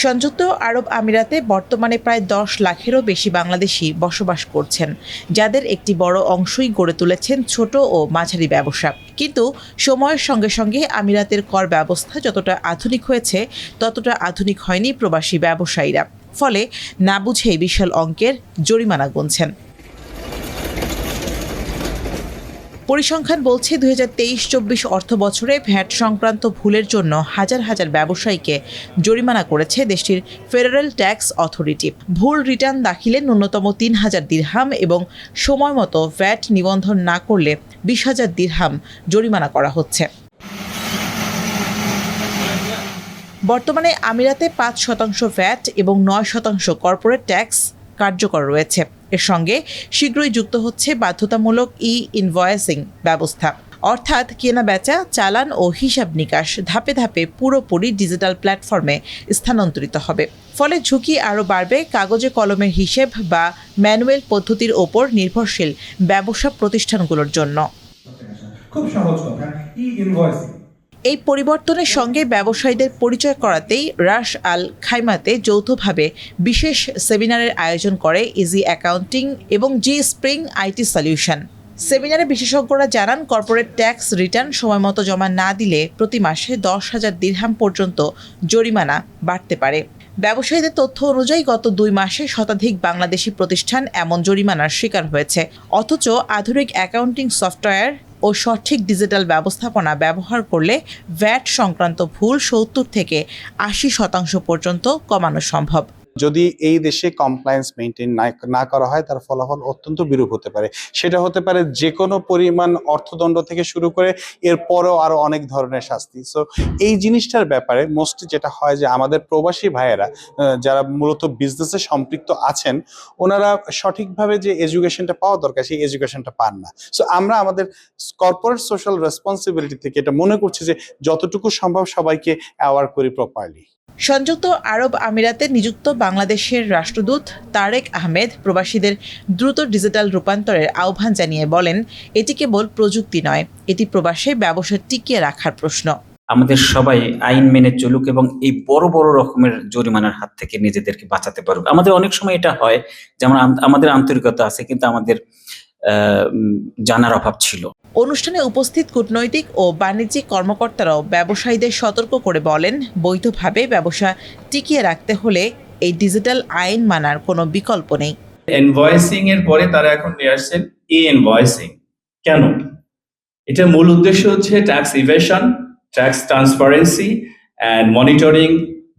সংযুক্ত আরব আমিরাতে বর্তমানে প্রায় 10 লাখেরও বেশি বাংলাদেশি বসবাস করছেন, যাদের একটি বড় অংশই গড়ে তুলেছেন ছোট ও মাঝারি ব্যবসা। কিন্তু সময়ের সঙ্গে সঙ্গে আমিরাতের কর ব্যবস্থা যতটা আধুনিক হয়েছে, ততটা আধুনিক হয়নি প্রবাসী ব্যবসায়ীরা। ফলে না বুঝেই বিশাল অঙ্কের জরিমানা গুনছেন। পরিসংখ্যান বলছে 2023-24 অর্থ বছরে ভ্যাট সংক্রান্ত ভুলের জন্য হাজার হাজার ব্যবসায়ীকে জরিমানা করেছে দেশটির ফেডারেল ট্যাক্স অথরিটি। ভুল রিটার্ন দাখিলে ন্যূনতম 3,000 দিরহাম এবং সময়মতো ভ্যাট নিবন্ধন না করলে 20,000 দিরহাম জরিমানা করা হচ্ছে। বর্তমানে আমিরাতে 5% ভ্যাট এবং 9% কর্পোরেট ট্যাক্স কার্যকর রয়েছে। এর সঙ্গে শীঘ্রই যুক্ত হচ্ছে বাধ্যতামূলক ইনভয়েসিং ব্যবস্থা, অর্থাৎ কেনাবেচা, চালান ও হিসাব নিকাশ ধাপে ধাপে পুরোপুরি ডিজিটাল প্ল্যাটফর্মে স্থানান্তরিত হবে। ফলে ঝুঁকি আরও বাড়বে কাগজে কলমের হিসেব বা ম্যানুয়াল পদ্ধতির ওপর নির্ভরশীল ব্যবসা প্রতিষ্ঠানগুলোর জন্য। খুব সহজ কথা, ইনভয়েসিং। এই পরিবর্তনের সঙ্গে ব্যবসায়ীদের পরিচয় করাতেই রাস আল খাইমাতে যৌথভাবে বিশেষ সেমিনারের আয়োজন করে ইজি অ্যাকাউন্টিং এবং জি স্প্রিং আইটি সলিউশন। সেমিনারে বিশেষজ্ঞরা জানান, কর্পোরেট ট্যাক্স রিটার্ন সময়মতো জমা না দিলে প্রতি মাসে 10,000 দিরহাম পর্যন্ত জরিমানা বাড়তে পারে। ব্যবসায়ীদের তথ্য অনুযায়ী গত 2 মাসে শতাধিক বাংলাদেশি প্রতিষ্ঠান এমন জরিমানার শিকার হয়েছে। অথচ আধুনিক অ্যাকাউন্টিং সফটওয়্যার ও সঠিক ডিজিটাল ব্যবস্থাপনা ব্যবহার করলে ভ্যাট সংক্রান্ত ভুল 70 থেকে 80% পর্যন্ত কমানো সম্ভব। যদি এই দেশে কমপ্লায়েন্স মেনটেন না করা হয়, তার ফলাফল অত্যন্ত বিরূপ হতে পারে। সেটা হতে পারে যে কোনো পরিমাণ অর্থদণ্ড থেকে শুরু করে এরপরেও আরো অনেক ধরনের শাস্তি। সো এই জিনিসটার ব্যাপারে মোস্টলি যেটা হয় যে আমাদের প্রবাসী ভাইয়েরা যারা মূলত বিজনেসে সম্পৃক্ত আছেন, ওনারা সঠিকভাবে যে এডুকেশনটা পাওয়া দরকার সেই এডুকেশনটা পান না। সো আমরা আমাদের কর্পোরেট সোশ্যাল রেসপন্সিবিলিটি থেকে এটা মনে করছি যে যতটুকু সম্ভব সবাইকে অ্যাওয়ার করি প্রপারলি। সংযুক্ত আরব আমিরাতে নিযুক্ত বাংলাদেশের রাষ্ট্রদূত তারেক আহমেদ প্রবাসীদের দ্রুত ডিজিটাল রূপান্তরের আহ্বান জানিয়ে বলেন, এটি কেবল প্রযুক্তি নয়, এটি প্রবাসে ব্যবসা টিকিয়ে রাখার প্রশ্ন। আমাদের সবাই আইন মেনে চলুক এবং এই বড় বড় রকমের জরিমানার হাত থেকে নিজেদেরকে বাঁচাতে পারুক। আমাদের অনেক সময় এটা হয় যে আমাদের আন্তরিকতা আছে, কিন্তু আমাদের জানার অভাব ছিল। অনুষ্ঠানে উপস্থিত কূটনৈতিক ও বাণিজ্যিক কর্মকর্তারাও ব্যবসায়ীদের সতর্ক করে বলেন, বৈধভাবে ব্যবসা টিকিয়ে রাখতে হলে এই ডিজিটাল আইন মানার কোনো বিকল্প নেই। ইনভয়েসিং এর পরে তারা এখন নিয়ে আসছেন ইনভয়েসিং। কেন? এটার মূল উদ্দেশ্য হচ্ছে tax evasion, tax transparency and monitoring,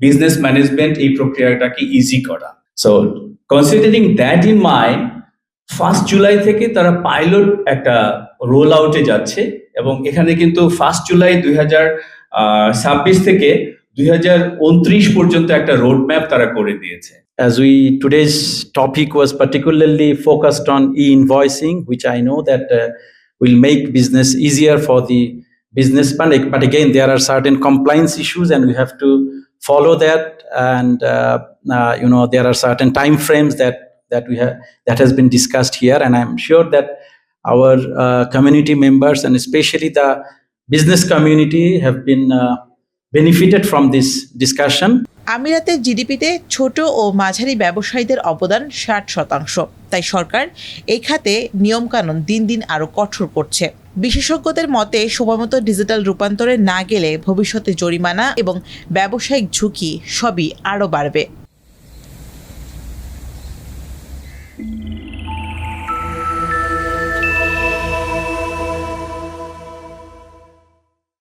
business management, এই প্রক্রিয়াটাকে ইজি করা। So considering that in mind, 1 July থেকে তারা পাইলট একটা রোল আউটে যাচ্ছে এবং এখানে কিন্তু 1 জুলাই 2026 থেকে 2029 পর্যন্ত একটা রোড ম্যাপ তারা করে দিয়েছে। As today's topic was particularly focused on e-invoicing, which I know that will make business easier for the businessman. But again, there are certain compliance issues, and we have to follow that. And there are certain time frames that has been discussed here, and I'm sure that our community members and especially the business community have been benefited from this discussion. আমিরাতের জিডিপিতে ছোট ও মাঝারি ব্যবসায়ীদের অবদান 60%। তাই সরকার এই খাতে নিয়মকানুন দিন দিন আরও কঠোর করছে। বিশেষজ্ঞদের মতে, সময়মতো ডিজিটাল রূপান্তরে না গেলে ভবিষ্যতে জরিমানা এবং ব্যবসায়িক ঝুঁকি সবই আরও বাড়বে।